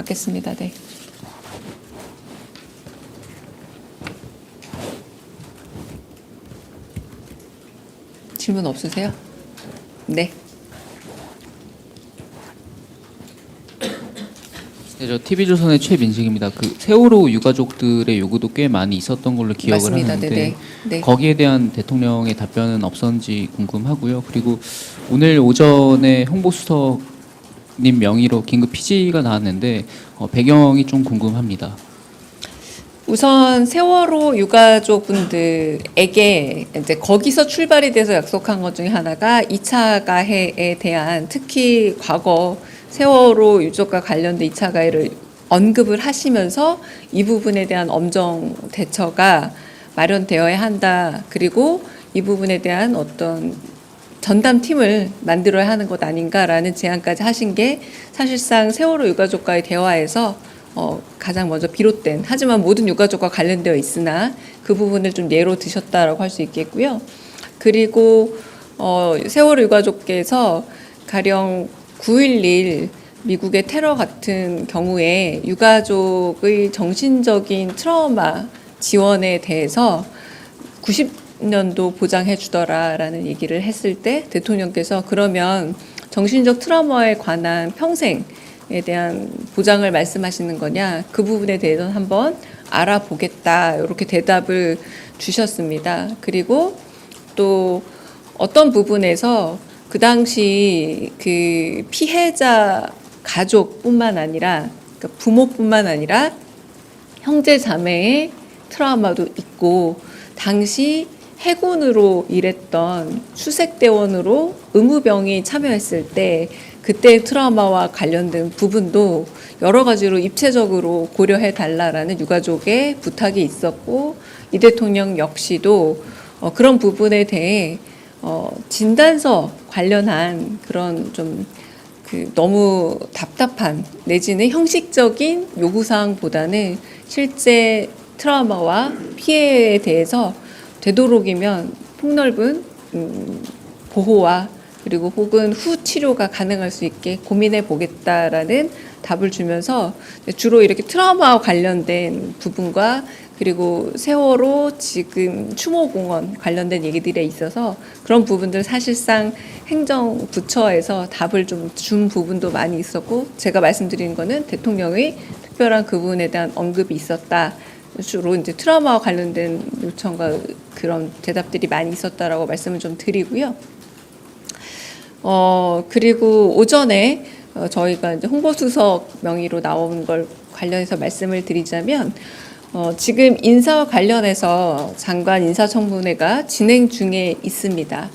받겠습니다. 네. 질문 없으세요? 네. 네, 저 TV조선의 최민식입니다. 그 세월호 유가족들의 요구도 꽤 많이 있었던 걸로 기억을 맞습니다. 하는데 네네. 네. 거기에 대한 대통령의 답변은 없었는지 궁금하고요. 그리고 오늘 오전에 홍보수석님 명의로 긴급 피지가 나왔는데 배경이 좀 궁금합니다. 우선 세월호 유가족분들에게 이제 거기서 출발이 돼서 약속한 것 중에 하나가 2차 가해에 대한 특히 과거 세월호 유족과 관련된 2차 가해를 언급을 하시면서 이 부분에 대한 엄정 대처가 마련되어야 한다. 그리고 이 부분에 대한 어떤 전담팀을 만들어야 하는 것 아닌가라는 제안까지 하신 게 사실상 세월호 유가족과의 대화에서 가장 먼저 비롯된, 하지만 모든 유가족과 관련되어 있으나 그 부분을 좀 예로 드셨다라고 할 수 있겠고요. 그리고 세월호 유가족께서 가령 9.11 미국의 테러 같은 경우에 유가족의 정신적인 트라우마 지원에 대해서 90년도 보장해 주더라라는 얘기를 했을 때 대통령께서 그러면 정신적 트라우마에 관한 평생에 대한 보장을 말씀하시는 거냐, 그 부분에 대해서는 한번 알아보겠다, 이렇게 대답을 주셨습니다. 그리고 또 어떤 부분에서 그 당시 그 피해자 가족뿐만 아니라, 그러니까 부모뿐만 아니라 형제 자매의 트라우마도 있고, 당시 해군으로 일했던 수색대원으로 의무병이 참여했을 때 그때의 트라우마와 관련된 부분도 여러 가지로 입체적으로 고려해 달라라는 유가족의 부탁이 있었고, 이 대통령 역시도 그런 부분에 대해 진단서 관련한 그런 좀 너무 답답한 내지는 형식적인 요구사항보다는 실제 트라우마와 피해에 대해서 되도록이면 폭넓은 보호와 그리고 혹은 후 치료가 가능할 수 있게 고민해 보겠다라는 답을 주면서 주로 이렇게 트라우마와 관련된 부분과 그리고 세월호 지금 추모공원 관련된 얘기들에 있어서 그런 부분들 사실상 행정부처에서 답을 좀 준 부분도 많이 있었고, 제가 말씀드린 거는 대통령의 특별한 그 부분에 대한 언급이 있었다. 주로 이제 트라우마와 관련된 요청과 그런 대답들이 많이 있었다라고 말씀을 좀 드리고요. 그리고 오전에 저희가 이제 홍보수석 명의로 나온 걸 관련해서 말씀을 드리자면, 지금 인사와 관련해서 장관 인사청문회가 진행 중에 있습니다.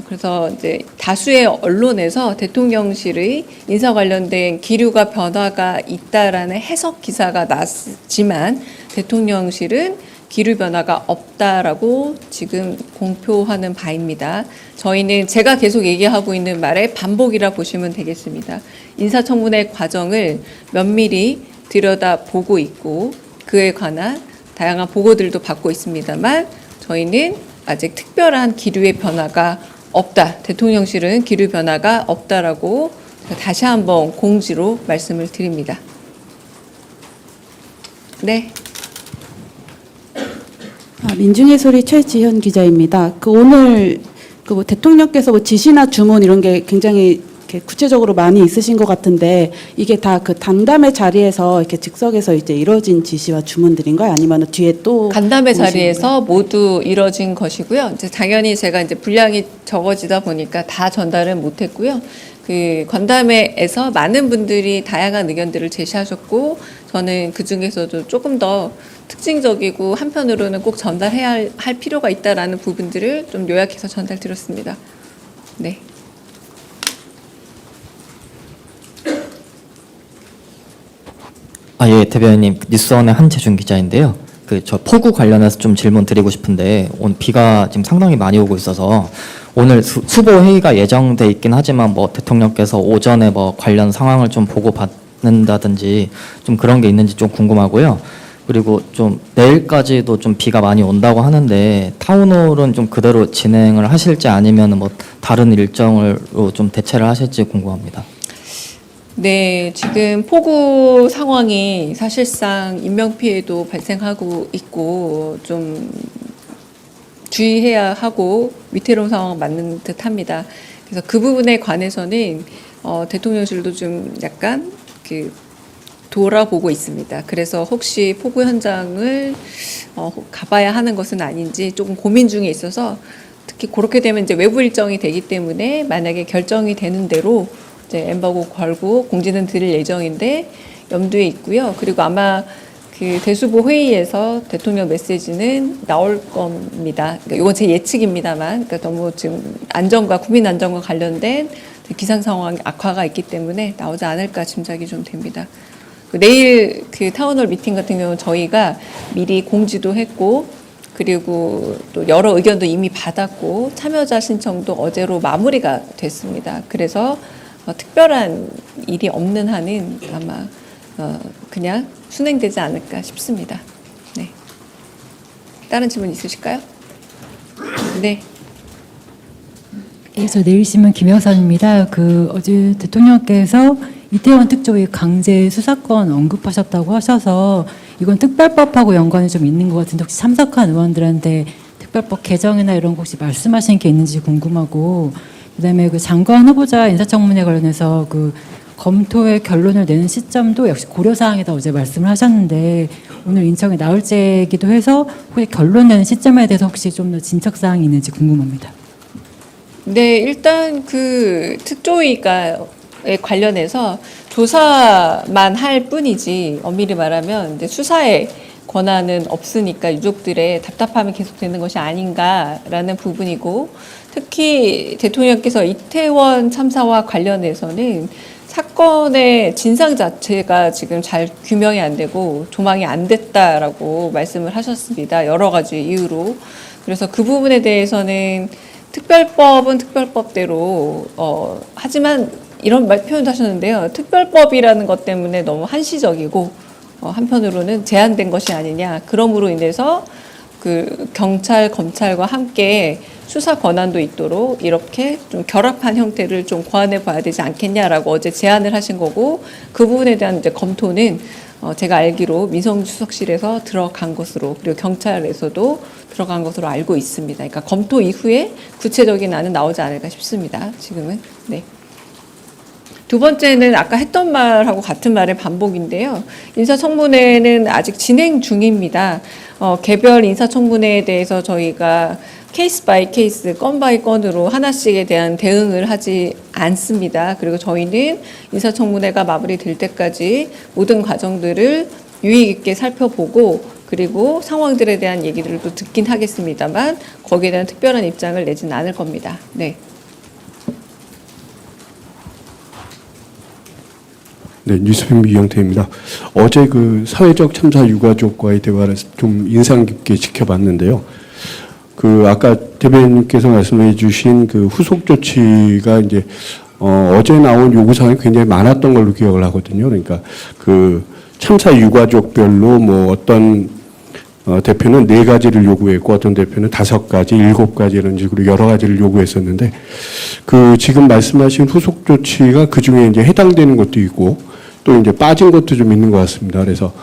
그래서 이제 다수의 언론에서 대통령실의 인사 관련된 기류가 변화가 있다라는 해석 기사가 났지만 대통령실은 기류 변화가 없다라고 지금 공표하는 바입니다. 저희는 제가 계속 얘기하고 있는 말의 반복이라 보시면 되겠습니다. 인사청문회 과정을 면밀히 들여다보고 있고 그에 관한 다양한 보고들도 받고 있습니다만 저희는 아직 특별한 기류의 변화가 없다. 대통령실은 기류 변화가 없다라고 다시 한번 공지로 말씀을 드립니다. 네. 민중의 소리 최지현 기자입니다. 오늘 대통령께서 지시나 주문 이런 게 굉장히 이렇게 구체적으로 많이 있으신 것 같은데 이게 다 그 간담회 자리에서 이렇게 즉석에서 이제 이루어진 지시와 주문들인가요? 아니면 뒤에 또 간담회 자리에서 모두 이뤄진 것이고요. 이제 당연히 제가 이제 분량이 적어지다 보니까 다 전달은 못했고요. 그 간담회에서 많은 분들이 다양한 의견들을 제시하셨고 저는 그 중에서도 조금 더 특징적이고 한편으로는 꼭 전달해야 할 필요가 있다라는 부분들을 좀 요약해서 전달드렸습니다. 네. 예, 대변인님, 뉴스원의 한재준 기자인데요. 저 폭우 관련해서 좀 질문 드리고 싶은데, 오늘 비가 지금 상당히 많이 오고 있어서, 오늘 수보 회의가 예정돼 있긴 하지만, 대통령께서 오전에 관련 상황을 좀 보고 받는다든지, 좀 그런 게 있는지 좀 궁금하고요. 그리고 좀 내일까지도 좀 비가 많이 온다고 하는데, 타운홀은 좀 그대로 진행을 하실지 아니면 다른 일정으로 좀 대체를 하실지 궁금합니다. 네, 지금 폭우 상황이 사실상 인명 피해도 발생하고 있고 좀 주의해야 하고 위태로운 상황 맞는 듯합니다. 그래서 그 부분에 관해서는 대통령실도 좀 약간 돌아보고 있습니다. 그래서 혹시 폭우 현장을 가봐야 하는 것은 아닌지 조금 고민 중에 있어서 특히 그렇게 되면 이제 외부 일정이 되기 때문에 만약에 결정이 되는 대로 이제 엠바고 걸고 공지는 드릴 예정인데 염두에 있고요. 그리고 아마 그 대수보 회의에서 대통령 메시지는 나올 겁니다. 그러니까 이건 제 예측입니다만, 그러니까 너무 지금 안전과 국민 안전과 관련된 기상 상황 악화가 있기 때문에 나오지 않을까 짐작이 좀 됩니다. 내일 그 타운홀 미팅 같은 경우는 저희가 미리 공지도 했고, 그리고 또 여러 의견도 이미 받았고, 참여자 신청도 어제로 마무리가 됐습니다. 그래서 특별한 일이 없는 한은 아마 그냥 순행되지 않을까 싶습니다. 네. 다른 질문 있으실까요? 네. 예, 저 내일신문 김영선입니다. 어제 대통령께서 이태원 특조위 강제 수사권 언급하셨다고 하셔서 이건 특별법하고 연관이 좀 있는 것 같은데 혹시 참석한 의원들한테 특별법 개정이나 이런 거 혹시 말씀하신 게 있는지 궁금하고, 그다음에 그 장관 후보자 인사청문회 관련해서 검토의 결론을 내는 시점도 역시 고려사항이다 어제 말씀을 하셨는데 오늘 인천에 나올제기도 해서 혹시 결론 내는 시점에 대해서 혹시 좀 더 진척사항이 있는지 궁금합니다. 네, 일단 그 특조위가에 관련해서 조사만 할 뿐이지 엄밀히 말하면 이제 수사에 권한은 없으니까 유족들의 답답함이 계속되는 것이 아닌가라는 부분이고, 특히 대통령께서 이태원 참사와 관련해서는 사건의 진상 자체가 지금 잘 규명이 안 되고 조망이 안 됐다라고 말씀을 하셨습니다. 여러 가지 이유로. 그래서 그 부분에 대해서는 특별법은 특별법대로 하지만 이런 표현도 하셨는데요. 특별법이라는 것 때문에 너무 한시적이고 한편으로는 제한된 것이 아니냐. 그러므로 인해서 그 경찰, 검찰과 함께 수사 권한도 있도록 이렇게 좀 결합한 형태를 좀 고안해 봐야 되지 않겠냐라고 어제 제안을 하신 거고, 그 부분에 대한 이제 검토는 제가 알기로 민정수석실에서 들어간 것으로, 그리고 경찰에서도 들어간 것으로 알고 있습니다. 그러니까 검토 이후에 구체적인 안은 나오지 않을까 싶습니다. 지금은. 네. 두 번째는 아까 했던 말하고 같은 말의 반복인데요. 인사청문회는 아직 진행 중입니다. 개별 인사청문회에 대해서 저희가 케이스 바이 케이스, 건 바이 건으로 하나씩에 대한 대응을 하지 않습니다. 그리고 저희는 인사청문회가 마무리될 때까지 모든 과정들을 유의 깊게 살펴보고, 그리고 상황들에 대한 얘기들을 또 듣긴 하겠습니다만 거기에 대한 특별한 입장을 내지는 않을 겁니다. 네. 네, 뉴스팬 이영태입니다. 어제 그 사회적 참사 유가족과의 대화를 좀 인상 깊게 지켜봤는데요. 아까 대변인께서 말씀해 주신 그 후속 조치가 이제 어제 나온 요구사항이 굉장히 많았던 걸로 기억을 하거든요. 그러니까 그 참사 유가족별로 뭐 어떤 대표는 4가지를 요구했고 어떤 대표는 5가지, 7가지 이런 식으로 여러 가지를 요구했었는데, 지금 말씀하신 후속 조치가 그 중에 이제 해당되는 것도 있고 또 이제 빠진 것도 좀 있는 것 같습니다. 그래서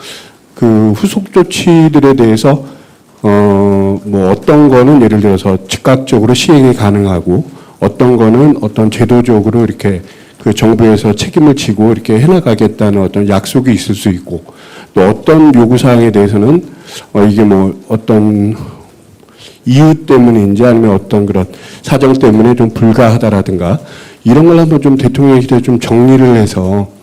그 후속 조치들에 대해서 뭐 어떤 거는 예를 들어서 즉각적으로 시행이 가능하고 어떤 거는 어떤 제도적으로 이렇게 그 정부에서 책임을 지고 이렇게 해나가겠다는 어떤 약속이 있을 수 있고, 또 어떤 요구사항에 대해서는 이게 뭐 어떤 이유 때문인지 아니면 어떤 그런 사정 때문에 좀 불가하다라든가 이런 걸 한번 좀 대통령실에 좀 정리를 해서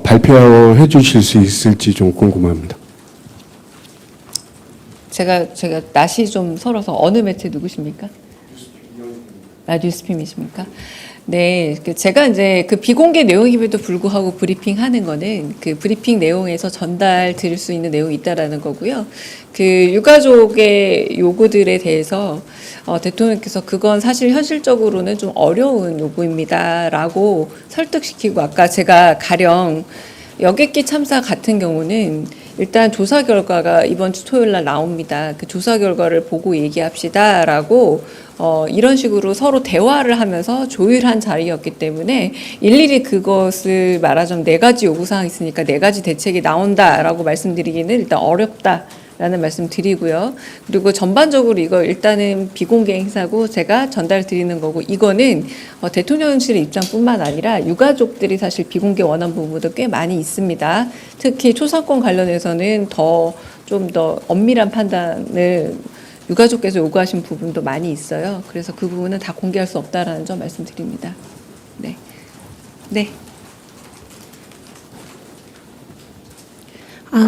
발표해 주실 수 있을지 좀 궁금합니다. 제가 낯이 좀 설어서 어느 매체 누구십니까? 뉴스핌이십니까? 네, 제가 이제 그 비공개 내용임에도 불구하고 브리핑하는 거는 그 브리핑 내용에서 전달 드릴 수 있는 내용이 있다라는 거고요. 그 유가족의 요구들에 대해서 대통령께서 그건 사실 현실적으로는 좀 어려운 요구입니다라고 설득시키고, 아까 제가 가령 여객기 참사 같은 경우는 일단 조사 결과가 이번 주 토요일 날 나옵니다. 그 조사 결과를 보고 얘기합시다라고 이런 식으로 서로 대화를 하면서 조율한 자리였기 때문에 일일이 그것을 말하자면 4가지 요구사항이 있으니까 4가지 대책이 나온다라고 말씀드리기는 일단 어렵다라는 말씀 드리고요. 그리고 전반적으로 이거 일단은 비공개 행사고 제가 전달 드리는 거고 이거는 대통령실의 입장뿐만 아니라 유가족들이 사실 비공개 원한 부분도 꽤 많이 있습니다. 특히 초상권 관련해서는 좀 더 엄밀한 판단을 유가족께서 요구하신 부분도 많이 있어요. 그래서 그 부분은 다 공개할 수 없다라는 점 말씀드립니다. 네. 네.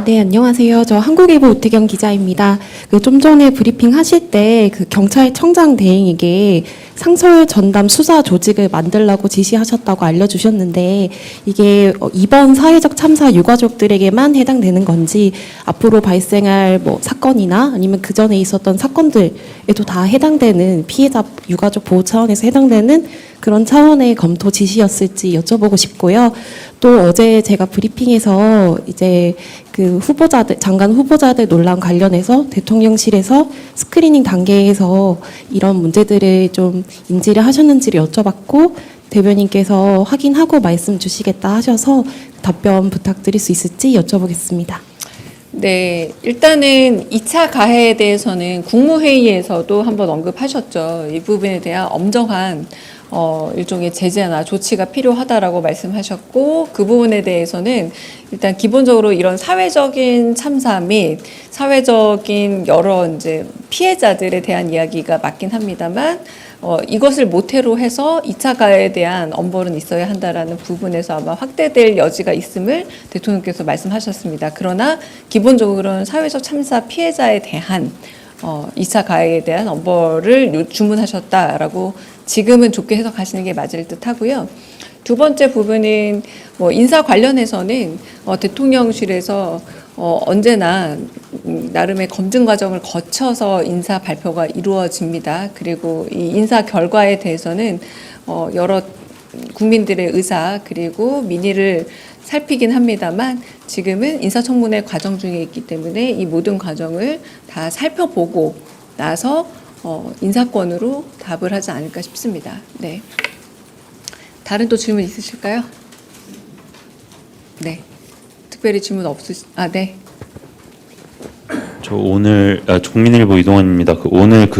네, 안녕하세요. 저 한국일보 우태경 기자입니다. 좀 전에 브리핑 하실 때 경찰청장 대행에게 상설 전담 수사 조직을 만들라고 지시하셨다고 알려주셨는데 이게 이번 사회적 참사 유가족들에게만 해당되는 건지 앞으로 발생할 사건이나 아니면 그 전에 있었던 사건들에도 다 해당되는 피해자 유가족 보호 차원에서 해당되는 그런 차원의 검토 지시였을지 여쭤보고 싶고요. 또 어제 제가 브리핑에서 이제 그 장관 후보자들 논란 관련해서 대통령실에서 스크리닝 단계에서 이런 문제들을 좀 인지를 하셨는지를 여쭤봤고 대변인께서 확인하고 말씀 주시겠다 하셔서 답변 부탁드릴 수 있을지 여쭤보겠습니다. 네, 일단은 2차 가해에 대해서는 국무회의에서도 한번 언급하셨죠. 이 부분에 대한 엄정한 일종의 제재나 조치가 필요하다라고 말씀하셨고 그 부분에 대해서는 일단 기본적으로 이런 사회적인 참사 및 사회적인 여러 이제 피해자들에 대한 이야기가 맞긴 합니다만 이것을 모태로 해서 2차 가해에 대한 엄벌은 있어야 한다라는 부분에서 아마 확대될 여지가 있음을 대통령께서 말씀하셨습니다. 그러나 기본적으로는 사회적 참사 피해자에 대한 2차 가해에 대한 엄벌을 주문하셨다라고 지금은 좋게 해석하시는 게 맞을 듯 하고요. 두 번째 부분은 인사 관련해서는 대통령실에서 언제나 나름의 검증 과정을 거쳐서 인사 발표가 이루어집니다. 그리고 이 인사 결과에 대해서는 여러 국민들의 의사 그리고 민의를 살피긴 합니다만 지금은 인사청문회 과정 중에 있기 때문에 이 모든 과정을 다 살펴보고 나서 인사권으로 답을 하지 않을까 싶습니다. 네. 다른 또 질문 있으실까요? 네. 특별히 질문 네. 저 오늘 국민일보 이동환입니다. 오늘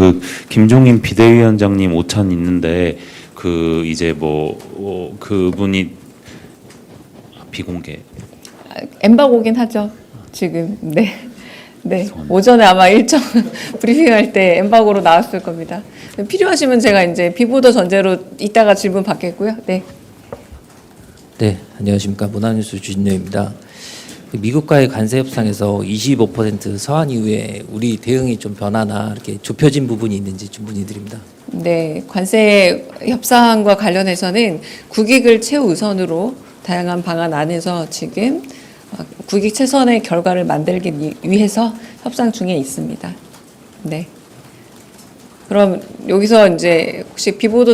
김종인 비대위원장님 오찬 있는데 이제 그분이 비공개 엠바고긴 하죠. 지금. 네. 네. 오전에 아마 일정 브리핑할 때 엠바고로 나왔을 겁니다. 필요하시면 제가 이제 비보도 전제로 이따가 질문 받겠고요. 네. 네, 안녕하십니까. 문화뉴스 주진우입니다. 미국과의 관세 협상에서 25% 서한 이후에 우리 대응이 좀 변화나 이렇게 좁혀진 부분이 있는지 좀 문의드립니다. 네, 관세 협상과 관련해서는 국익을 최우선으로 다양한 방안 안에서 지금 국익 최선의 결과를 만들기 위해서 협상 중에 있습니다. 네. 그럼 여기서 이제 혹시 비보도